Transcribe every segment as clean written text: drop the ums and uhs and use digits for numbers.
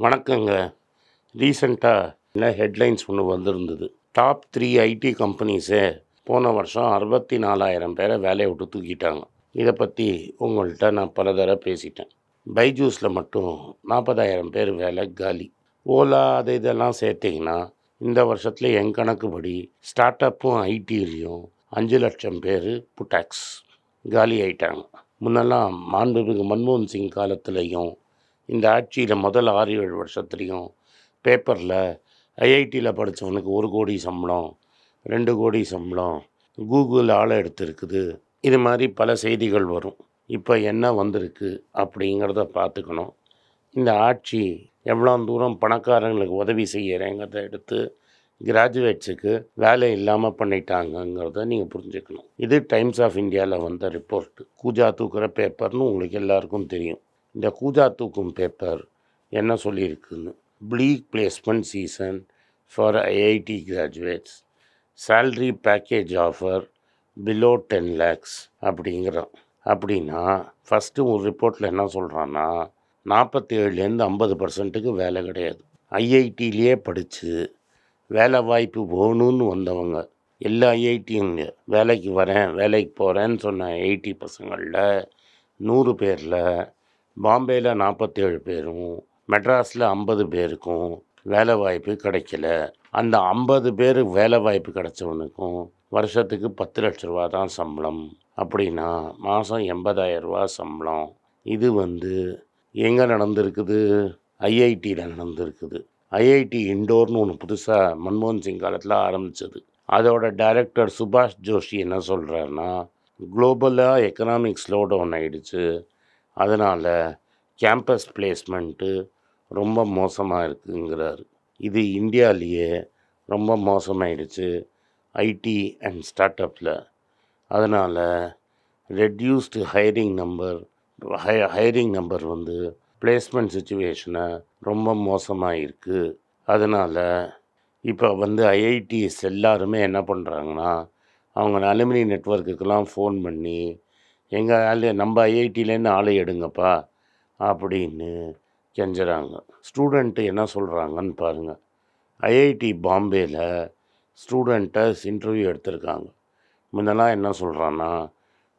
வணக்கங்க. ரீசெண்டாக ஹெட்லைன்ஸ் ஒன்று வந்திருந்தது. டாப் 3 ஐடி கம்பெனிஸே போன வருஷம் 64,000 பேரை வேலையை விட்டு தூக்கிட்டாங்க. இதை பற்றி உங்கள்கிட்ட நான் பல தடவை பேசிட்டேன். பைஜூஸில் மட்டும் 40,000 பேர் வேலை காலி. ஓலா அது இதெல்லாம் சேர்த்திங்கன்னா இந்த வருஷத்தில் என் கணக்குப்படி ஸ்டார்ட் அப்பும் ஐடியிலையும் 5 லட்சம் பேர் புட்டாக்ஸ் காலி ஆயிட்டாங்க. முன்னெல்லாம் மாண்புமிகு மன்மோகன் சிங் காலத்துலேயும் இந்த ஆட்சியில் முதல் 6-7 வருஷத்துலேயும் பேப்பரில் ஐஐடியில் படித்தவனுக்கு 1 கோடி சம்பளம், 2 கோடி சம்பளம், கூகுள் ஆளை எடுத்துருக்குது, இது மாதிரி பல செய்திகள் வரும். இப்போ என்ன வந்திருக்கு அப்படிங்கிறத பார்த்துக்கணும். இந்த ஆட்சி எவ்வளோ தூரம் பணக்காரங்களுக்கு உதவி செய்கிறேங்கிறத எடுத்து கிராஜுவேட்ஸுக்கு வேலை இல்லாமல் பண்ணிட்டாங்கங்கிறத நீங்கள் புரிஞ்சுக்கணும். இது டைம்ஸ் ஆஃப் இந்தியாவில் வந்த ரிப்போர்ட்டு. கூஜா தூக்குற பேப்பர்னு உங்களுக்கு எல்லாருக்கும் தெரியும். இந்த கூஜா தூக்கும் பேப்பர் என்ன சொல்லியிருக்குன்னு, bleak placement season for IIT graduates, salary package offer below 10 lakhs அப்படிங்கிறோம். அப்படின்னா ஃபஸ்ட்டு ஒரு ரிப்போர்ட்டில் என்ன சொல்கிறான்னா 47-50% வேலை கிடையாது. ஐஐடியிலே படித்து வேலை வாய்ப்பு வேணும்னு வந்தவங்க எல்லா ஐஐடியும் வேலைக்கு வரேன் வேலைக்கு போகிறேன்னு சொன்ன ஐஐடி பசங்களில் 100 பேரில் பாம்பேயில் 47 பேரும் மெட்ராஸில் 50 பேருக்கும் வேலை வாய்ப்பு கிடைக்கல. அந்த 50 பேர் வேலை வாய்ப்பு கிடைச்சவனுக்கும் வருஷத்துக்கு 10 லட்ச ரூபா தான் சம்பளம். அப்படின்னா மாதம் 80,000 ரூபா சம்பளம். இது எங்கே நடந்திருக்குது? ஐஐடியில் நடந்திருக்குது. ஐஐடி இண்டோர்னு ஒன்று புதுசாக மன்மோகன் சிங் காலத்தில் ஆரம்பித்தது. அதோட டைரக்டர் சுபாஷ் ஜோஷி என்ன சொல்கிறாருன்னா, குளோபலாக எக்கனாமிக் ஸ்லோ டவுன் ஆகிடுச்சு, அதனால் கேம்பஸ் பிளேஸ்மெண்ட்டு ரொம்ப மோசமாக இருக்குங்கிறாரு. இது இந்தியாவிலேயே ரொம்ப மோசமாயிடுச்சு ஐடி அண்ட் ஸ்டார்ட் அப்பில். அதனால் ரெட்யூஸ்டு ஹையரிங் நம்பர் பிளேஸ்மெண்ட் சுச்சுவேஷனை ரொம்ப மோசமாக இருக்குது. அதனால் இப்போ ஐஐடிஸ் எல்லாருமே என்ன பண்ணுறாங்கன்னா, அவங்க அலுமினி நெட்வொர்க்குக்கெல்லாம் ஃபோன் பண்ணி நம்ம ஐஐடியிலேருந்து ஆளை எடுங்கப்பா அப்படின்னு கெஞ்சுறாங்க. ஸ்டூடெண்ட்டு என்ன சொல்கிறாங்கன்னு பாருங்கள். ஐஐடி பாம்பேயில் ஸ்டூடெண்ட்டை இன்டர்வியூ எடுத்திருக்காங்க. முன்னெல்லாம் என்ன சொல்கிறான்னா,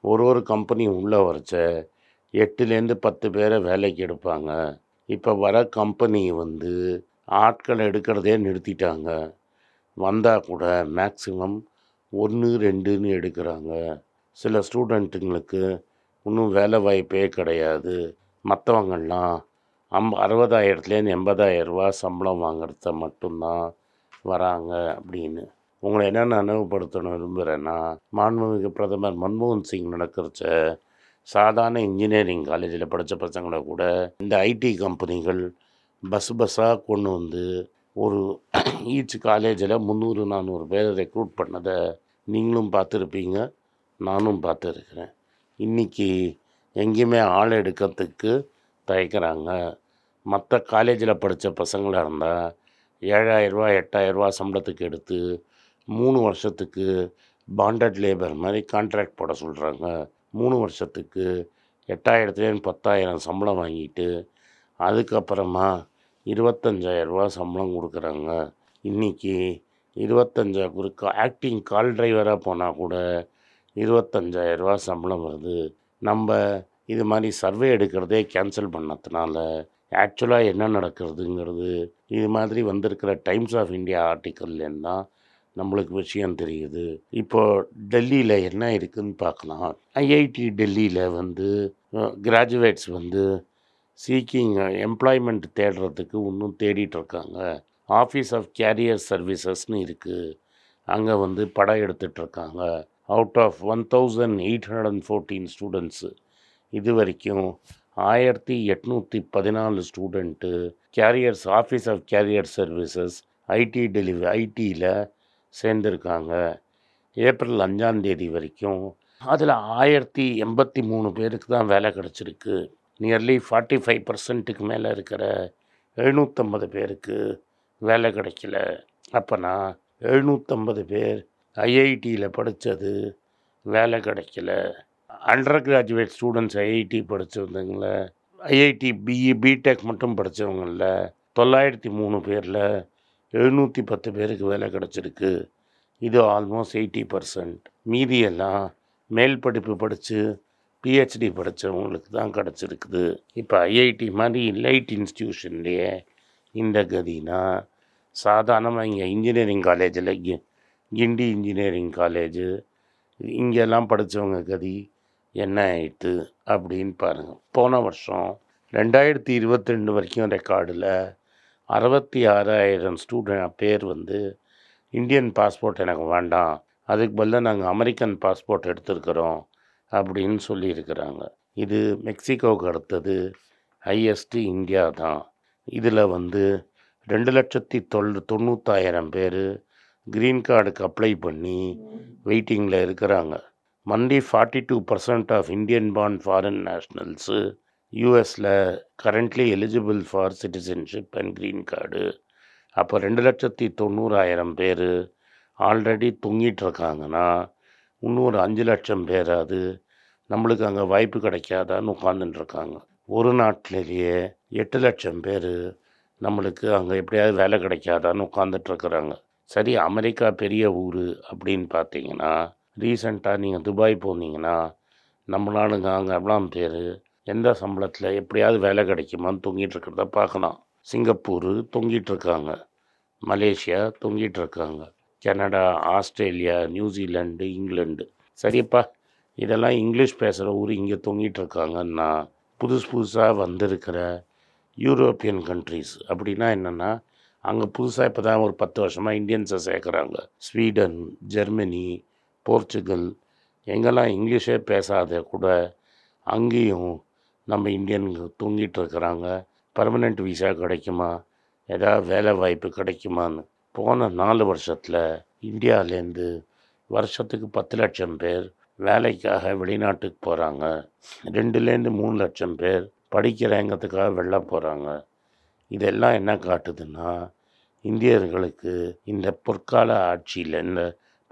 ஒரு கம்பெனி உள்ளே வரைச்ச 8-10 பேரை வேலைக்கு எடுப்பாங்க. இப்போ வர கம்பெனி ஆட்களை எடுக்கிறதே நிறுத்திட்டாங்க. வந்தால் கூட மேக்ஸிமம் 1-2ன்னு எடுக்கிறாங்க. சில ஸ்டூடெண்ட்டுங்களுக்கு இன்னும் வேலை வாய்ப்பே கிடையாது. மற்றவங்கள்லாம் 60,000-80,000 ரூபா சம்பளம் வாங்குறத மட்டும்தான் வராங்க அப்படின்னு. உங்களை என்ன நினைவுபடுத்தணும் விரும்புகிறேன்னா, மாண்புமிகு பிரதமர் மன்மோகன் சிங் நடக்கிறச்ச சாதாரண இன்ஜினியரிங் காலேஜில் படித்த பசங்களை கூட இந்த ஐடி கம்பெனிகள் பஸ்ஸாக கொண்டு ஒரு ஈச் காலேஜில் 300-400 பேரை ரெக்ரூட் பண்ணதை நீங்களும் பார்த்துருப்பீங்க, நானும் பார்த்துருக்குறேன். இன்றைக்கி எங்கேயுமே ஆள் எடுக்கிறதுக்கு தயக்கிறாங்க. மற்ற காலேஜில் படித்த பசங்களாக இருந்தால் 7,000 ரூபா 8,000 ரூபா சம்பளத்துக்கு எடுத்து 3 வருஷத்துக்கு பாண்டட் லேபர் மாதிரி கான்ட்ராக்ட் போட சொல்கிறாங்க. 3 வருஷத்துக்கு 8,000 10,000 சம்பளம் வாங்கிட்டு அதுக்கப்புறமா 25,000 ரூபா சம்பளம் கொடுக்குறாங்க. இன்றைக்கி 25 ஆக்டிங் கால் டிரைவராக போனால் கூட 25,000 ரூபா சம்பளம் வருது. நம்ம இது மாதிரி சர்வே எடுக்கிறதே கேன்சல் பண்ணதுனால ஆக்சுவலாக என்ன நடக்கிறதுங்கிறது இது மாதிரி வந்திருக்கிற டைம்ஸ் ஆஃப் இந்தியா ஆர்டிக்கல்லேருந்து தான் நம்மளுக்கு விஷயம் தெரியுது. இப்போது டெல்லியில் என்ன இருக்குதுன்னு பார்க்கலாம். ஐஐடி டெல்லியில் கிராஜுவேட்ஸ் சீக்கிங் எம்ப்ளாய்மெண்ட் தேடுறதுக்கு இன்னும் தேடிட்டுருக்காங்க. ஆஃபீஸ் ஆஃப் கேரியர் சர்வீசஸ்னு இருக்குது, அங்கே படம் எடுத்துகிட்ருக்காங்க. அவுட் ஆஃப் 1,814 ஸ்டூடெண்ட்ஸு இது வரைக்கும் 1,814 student office of career services ஐடியில் சேர்ந்துருக்காங்க. ஏப்ரல் 5 வரைக்கும் அதில் 1,083 பேருக்கு தான் வேலை கிடச்சிருக்கு. நியர்லி 45%க்கு மேலே இருக்கிற 750 பேருக்கு வேலை கிடைக்கல. அப்போனா 750 பேர் ஐஐடியில் படித்தது வேலை கிடைக்கல. அண்டர் கிராஜுவேட் ஸ்டூடெண்ட்ஸ் ஐஐடி படித்தவங்கள, ஐஐடி பிடெக் மட்டும் படித்தவங்கள 903 பேரில் 710 பேருக்கு வேலை கிடச்சிருக்கு. இது ஆல்மோஸ்ட் 80%. மீதியெல்லாம் மேல் படிப்பு படித்து பிஹெச்டி படித்தவங்களுக்கு தான் கிடச்சிருக்குது. இப்போ ஐஐடி மாதிரி லைட் இன்ஸ்டியூஷன்லேயே இந்த கதினா சாதாரணமாக இங்கே இன்ஜினியரிங் காலேஜில் கிண்டி இன்ஜினியரிங் காலேஜு இங்கெல்லாம் படித்தவங்க கதி என்ன ஆயிட்டு அப்படின்னு பாருங்கள். போன வருஷம் 2022 வரைக்கும் ரெக்கார்டில் 66,000 பேர் இந்தியன் பாஸ்போர்ட் எனக்கு வேண்டாம், அதுக்கு பதிலாக நாங்கள் அமெரிக்கன் பாஸ்போர்ட் எடுத்துருக்கிறோம் அப்படின்னு சொல்லியிருக்கிறாங்க. இது மெக்சிகோவுக்கு அடுத்தது ஹையஸ்ட்டு இந்தியா தான். இதில் 2,90,000 பேர் க்ரீன் கார்டுக்கு அப்ளை பண்ணி வெயிட்டிங்கில் இருக்கிறாங்க. மந்தி 42% of Indian born foreign nationals யூஎஸில் currently eligible for citizenship and green card. அப்போ 2,90,000 பேர் ஆல்ரெடி தொங்கிட்டுருக்காங்கன்னா இன்னொரு 5 லட்சம் பேராது நம்மளுக்கு அங்கே வாய்ப்பு கிடைக்காதான்னு உட்காந்துட்டுருக்காங்க. ஒரு நாட்டிலேயே 8 லட்சம் பேர் நம்மளுக்கு அங்கே எப்படியாவது வேலை கிடைக்காதான்னு உட்காந்துட்ருக்குறாங்க. சரி, அமெரிக்கா பெரிய ஊர் அப்படின்னு பார்த்தீங்கன்னா, ரீசெண்டாக நீங்கள் துபாய் போனீங்கன்னா நம்மளானுங்க அங்கே எவ்வளோ பேர் எந்த சம்பளத்தில் எப்படியாவது வேலை கிடைக்குமான்னு தொங்கிட்டுருக்கிறத பார்க்கலாம். சிங்கப்பூர் தொங்கிட்டுருக்காங்க, மலேசியா தொங்கிட்டுருக்காங்க, கனடா, ஆஸ்திரேலியா, நியூசிலாண்டு, இங்கிலாந்து. சரிப்பா, இதெல்லாம் இங்கிலீஷ் பேசுகிற ஊர் இங்கே தொங்கிட்டுருக்காங்கன்னா புதுசாக வந்திருக்கிற யூரோப்பியன் கண்ட்ரிஸ் அப்படின்னா என்னென்னா, அங்கே புதுசாக இப்போ தான் ஒரு 10 வருஷமாக இந்தியன்ஸை சேர்க்குறாங்க. ஸ்வீடன், ஜெர்மனி, போர்ச்சுகல், எங்கெல்லாம் இங்கிலீஷே பேசாத கூட அங்கேயும் நம்ம இந்தியன்கள் தொங்கிட்டுருக்கிறாங்க. பர்மனெண்ட் விசா கிடைக்குமா, ஏதாவது வேலை வாய்ப்பு கிடைக்குமான்னு. போன 4 வருஷத்தில் இந்தியாவிலேருந்து வருஷத்துக்கு 10 லட்சம் பேர் வேலைக்காக வெளிநாட்டுக்கு போகிறாங்க. 2-3 லட்சம் பேர் படிக்கிறேங்கிறதுக்காக வெளில போகிறாங்க. இதெல்லாம் என்ன காட்டுதுன்னா, இந்தியர்களுக்கு இந்த பொற்கால ஆட்சியில், இந்த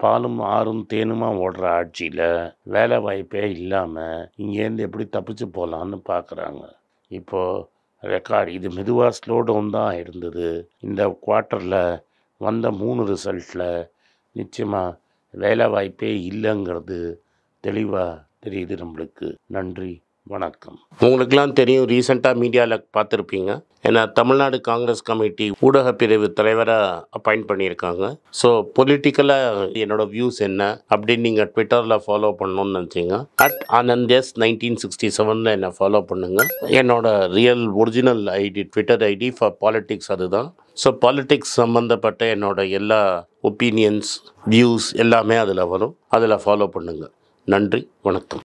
பாலும் ஆறும் தேனுமா ஓடுற ஆட்சியில் வேலை வாய்ப்பே இல்லாமல் இங்கேருந்து எப்படி தப்பிச்சு போகலான்னு பார்க்குறாங்க. இப்போது ரெக்கார்டு இது மெதுவாக ஸ்லோ டவுன் தான் இருந்தது. இந்த குவார்ட்டரில் வந்த 3 ரிசல்ட்டில் நிச்சயமாக வேலை வாய்ப்பே இல்லைங்கிறது தெளிவாக தெரியுது நம்மளுக்கு. நன்றி, வணக்கம். உங்களுக்கெல்லாம் தெரியும், ரீசெண்டாக மீடியாவில் பார்த்துருப்பீங்க, ஏன்னா தமிழ்நாடு காங்கிரஸ் கமிட்டி ஊடக பிரிவு தலைவராக அப்பாயிண்ட் பண்ணியிருக்காங்க. ஸோ பொலிட்டிக்கலாக என்னோடய வியூஸ் என்ன அப்படின்னு நீங்கள் ட்விட்டரில் ஃபாலோ பண்ணணுன்னு நினச்சிங்க, @AnandS1967 என்னை ஃபாலோ பண்ணுங்கள். என்னோடய real original ID, Twitter ID for politics அதுதான். ஸோ பாலிட்டிக்ஸ் சம்மந்தப்பட்ட என்னோட எல்லா ஒப்பீனியன்ஸ், வியூஸ் எல்லாமே அதில் வரும். அதில் ஃபாலோ பண்ணுங்கள். நன்றி, வணக்கம்.